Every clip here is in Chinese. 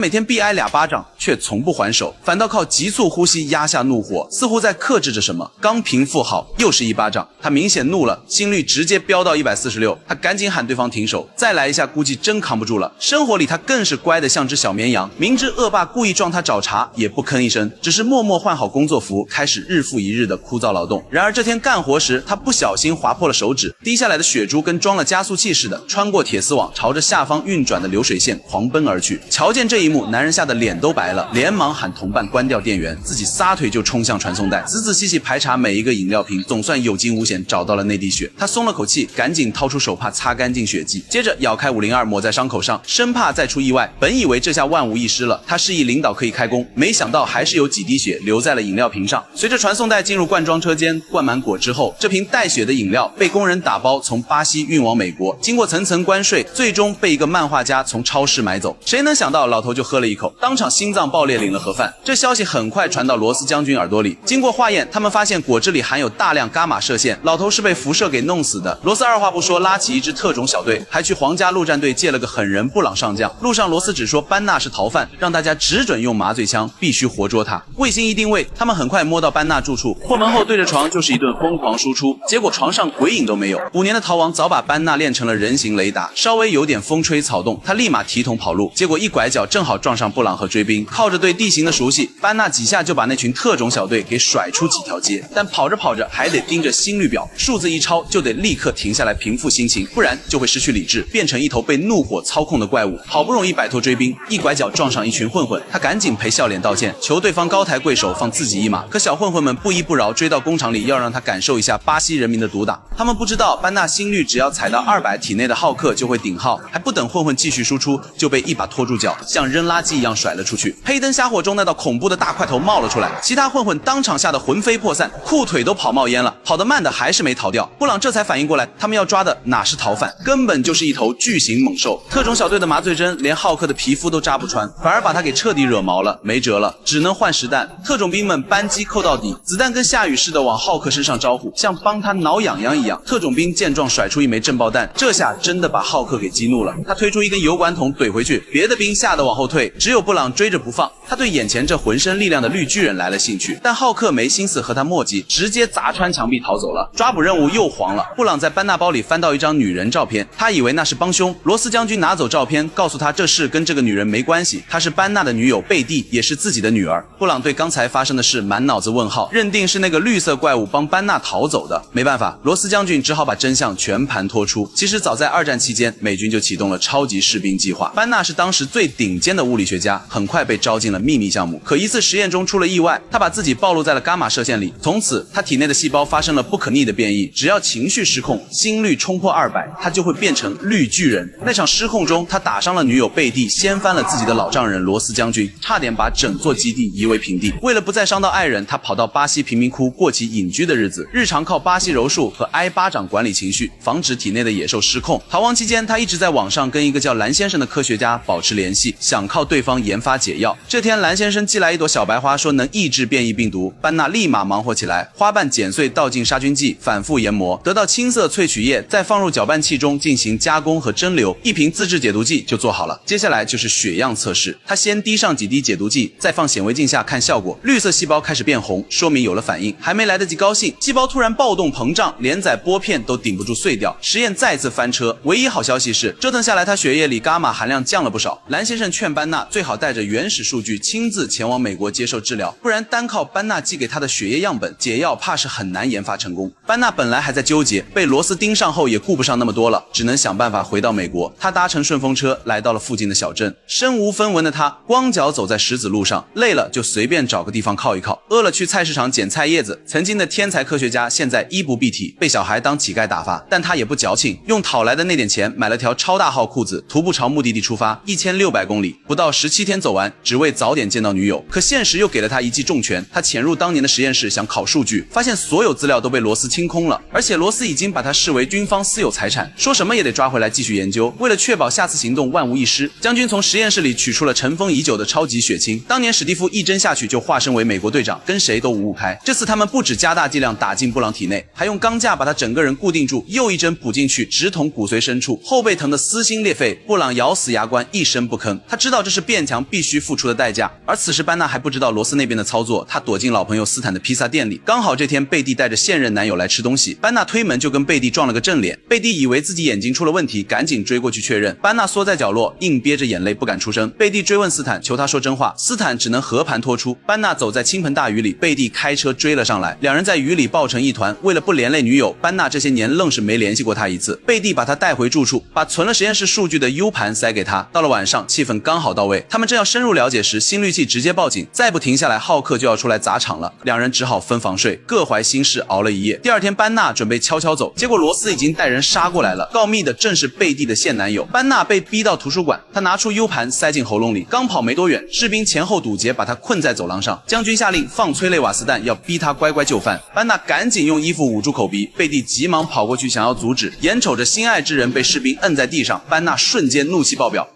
每天必挨2巴掌，却从不还手，反倒靠急促呼吸压下怒火，似乎在克制着什么。刚平复好，又是1巴掌，他明显怒了，心率直接飙到146，他赶紧喊对方停手，再来一下估计真扛不住了。生活里他更是乖得像只小绵羊，明知恶霸故意撞他找茬，也不吭一声，只是默默换好工作服，开始日复一日的枯燥劳动。然而这天干活时，他不小心划破了手指，滴下来的血珠跟装了加速器似的，穿过铁丝网，朝着下方运转的流水线狂奔而去。瞧见这一幕，男人吓得脸都白了，连忙喊同伴关掉电源，自己撒腿就冲向传送带，仔仔细细排查每一个饮料瓶，总算有惊无险找到了那滴血。他松了口气，赶紧掏出手帕擦干净血迹，接着咬开502抹在伤口上，生怕再出意外。本以为这下万无一失了，他示意领导可以开工，没想到还是有几滴血留在了饮料瓶上。随着传送带进入灌装车间，灌满果之后，这瓶带血的饮料被工人打包从巴西运往美国，经过层层关税，最终被一个漫画家从超市买走。谁能想到老头就喝了一口，当场心脏爆裂领了盒饭。这消息很快传到罗斯将军耳朵里，经过化验，他们发现果汁里含有大量伽马射线，老头是被辐射给弄死的。罗斯二话不说拉起一支特种小队，还去皇家陆战队借了个狠人布朗上将。路上罗斯只说班纳是逃犯，让大家只准用麻醉枪，必须活捉他。卫星一定位，他们很快摸到班纳住处，破门后对着床就是一顿疯狂输出，结果床上鬼影都没有。5年的逃亡早把班纳练成了人形雷达，稍微有点风吹草动，他立马提桶跑路，结果一拐角正好撞上布朗和追兵。靠着对地形的熟悉，班纳几下就把那群特种小队给甩出几条街。但跑着跑着还得盯着心率表，数字一超就得立刻停下来平复心情，不然就会失去理智，变成一头被怒火操控的怪物。好不容易摆脱追兵，一拐角撞上一群混混，他赶紧赔笑脸道歉，求对方高抬贵手放自己一马。可小混混们不依不饶，追到工厂里要让他感受一下巴西人民的毒打。他们不知道班纳心率只要踩到200，体内的浩克就会顶号，还不等混混继续输出，就被一把拖住脚，像扔垃圾一样甩了出去。黑灯瞎火中，那道恐怖的大块头冒了出来，其他混混当场吓得魂飞魄散，裤腿都跑冒烟了，跑得慢的还是没逃掉。布朗这才反应过来，他们要抓的哪是逃犯，根本就是一头巨型猛兽。特种小队的麻醉针连浩克的皮肤都扎不穿，反而把他给彻底惹毛了，没辙了，只能换实弹。特种兵们扳机扣到底，子弹跟下雨似的往浩克身上招呼，像帮他挠痒痒一样。特种兵见状甩出一枚震爆弹，这下真的把浩克给激怒了，他推出一根油管桶怼回去，别的兵吓得往后退，只有布朗追着不放。他对眼前这浑身力量的绿巨人来了兴趣，但浩克没心思和他磨叽，直接砸穿墙壁逃走了。抓捕任务又黄了，布朗在班纳包里翻到一张女人照片，他以为那是帮凶。罗斯将军拿走照片，告诉他这事跟这个女人没关系，她是班纳的女友贝蒂，也是自己的女儿。布朗对刚才发生的事满脑子问号，认定是那个绿色怪物帮班纳逃走的。没办法，罗斯将军只好把真相全盘托出。其实早在2战期间，美军就启动了超级士兵计划，班纳是当时最顶尖的物理学家，很快被招进了秘密项目。可一次实验中出了意外，他把自己暴露在了伽马射线里，从此他体内的细胞发生了不可逆的变异，只要情绪失控，心率冲破200，他就会变成绿巨人。那场失控中，他打伤了女友贝蒂，掀翻了自己的老丈人罗斯将军，差点把整座基地夷为平地。为了不再伤到爱人，他跑到巴西贫民窟过起隐居的日子，日常靠巴西柔术和挨巴掌管理情绪，防止体内的野兽失控。逃亡期间，他一直在网上跟一个叫蓝先生的科学家保持联系，想靠对方研发解药。这天蓝先生寄来一朵小白花，说能抑制变异病毒。班纳立马忙活起来，花瓣剪碎倒进杀菌剂，反复研磨，得到青色萃取液，再放入搅拌器中进行加工和蒸馏，一瓶自制解毒剂就做好了。接下来就是血样测试，他先滴上几滴解毒剂，再放显微镜下看效果，绿色细胞开始变红，说明有了反应。还没来得及高兴，细胞突然暴动膨胀，连载玻片都顶不住碎掉，实验再次翻车。唯一好消息是折腾下来他血液里伽马含量降了不少。蓝先生劝班纳最好带着原始数据亲自前往美国接受治疗，不然单靠班纳寄给他的血液样本，解药怕是很难研发成功。班纳本来还在纠结，被罗斯盯上后也顾不上那么多了，只能想办法回到美国。他搭乘顺风车来到了附近的小镇，身无分文的他光脚走在石子路上，累了就随便找个地方靠一靠，饿了去菜市场捡菜叶子。曾经的天才科学家现在衣不蔽体，被小孩当乞丐打发，但他也不矫情，用讨来的那点钱买了条超大号裤子，徒步朝目的地出发，1600公里，不到17天走完，只为早点见到女友。可现实又给了他一记重拳，他潜入当年的实验室想考数据，发现所有资料都被罗斯清空了，而且罗斯已经把他视为军方私有财产，说什么也得抓回来继续研究。为了确保下次行动万无一失，将军从实验室里取出了尘封已久的超级血清，当年史蒂夫一针下去就化身为美国队长，跟谁都五五开。这次他们不止加大剂量打进布朗体内，还用钢架把他整个人固定住，又一针补进去，直捅骨髓深处，后背疼得撕心裂肺。布朗咬死牙关一声不吭，他知道道这是变强必须付出的代价。而此时班纳还不知道罗斯那边的操作，他躲进老朋友斯坦的披萨店里。刚好这天贝蒂带着现任男友来吃东西，班纳推门就跟贝蒂撞了个正脸。贝蒂以为自己眼睛出了问题，赶紧追过去确认。班纳缩在角落，硬憋着眼泪不敢出声。贝蒂追问斯坦，求他说真话，斯坦只能和盘托出。班纳走在倾盆大雨里，贝蒂开车追了上来，两人在雨里抱成一团。为了不连累女友，班纳这些年愣是没联系过他一次。贝蒂把他带回住处，把存了实验室数据的 U 盘塞给他。到了晚上，气氛刚好到位，他们正要深入了解时，心律器直接报警，再不停下来，浩克就要出来砸场了。两人只好分房睡，各怀心事熬了一夜。第二天，班纳准备悄悄走，结果罗斯已经带人杀过来了。告密的正是贝蒂的现男友。班纳被逼到图书馆，他拿出 U 盘塞进喉咙里，刚跑没多远，士兵前后堵截，把他困在走廊上。将军下令放催泪瓦斯弹，要逼他乖乖就范。班纳赶紧用衣服捂住口鼻，贝蒂急忙跑过去想要阻止，眼瞅着心爱之人被士兵摁在地上，班纳瞬间怒气爆表。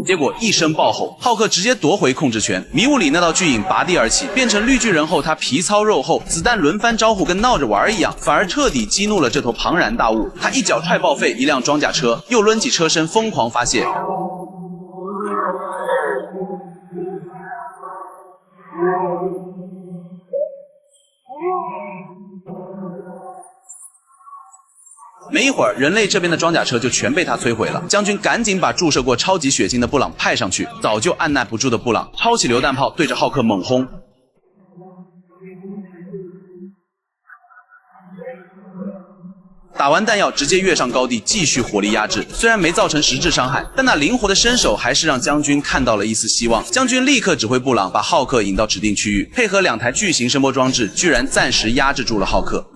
结果一声爆吼，浩克直接夺回控制权。迷雾里那道巨影拔地而起，变成绿巨人后，他皮糙肉厚，子弹轮番招呼，跟闹着玩一样，反而彻底激怒了这头庞然大物。他一脚踹报废一辆装甲车，又抡起车身疯狂发泄。没一会儿，人类这边的装甲车就全被他摧毁了。将军赶紧把注射过超级血清的布朗派上去，早就按捺不住的布朗抄起榴弹炮对着浩克猛轰。打完弹药直接跃上高地，继续火力压制。虽然没造成实质伤害，但那灵活的身手还是让将军看到了一丝希望。将军立刻指挥布朗把浩克引到指定区域，配合2台巨型声波装置，居然暂时压制住了浩克。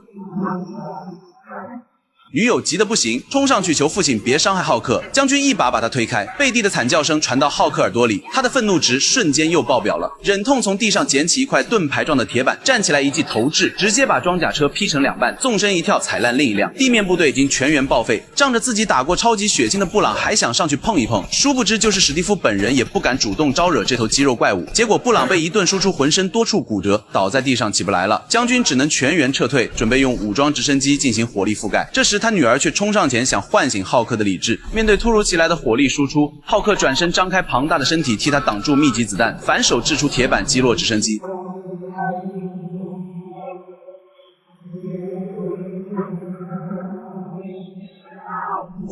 女友急得不行，冲上去求父亲别伤害浩克。将军一把把他推开，贝蒂的惨叫声传到浩克耳朵里，他的愤怒值瞬间又爆表了，忍痛从地上捡起一块盾牌状的铁板，站起来一记投掷，直接把装甲车劈成2半，纵身一跳踩烂另一辆。地面部队已经全员报废，仗着自己打过超级血清的布朗还想上去碰一碰，殊不知就是史蒂夫本人也不敢主动招惹这头肌肉怪物。结果布朗被一顿输出，浑身多处骨折，倒在地上起不来了。将军只能全员撤退，准备用武装直升机进行火力覆盖。这时他女儿却冲上前想唤醒浩克的理智，面对突如其来的火力输出，浩克转身张开庞大的身体替他挡住密集子弹，反手掷出铁板击落直升机。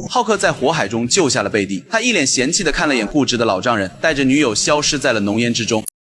浩克在火海中救下了贝蒂，他一脸嫌弃地看了眼固执的老丈人，带着女友消失在了浓烟之中。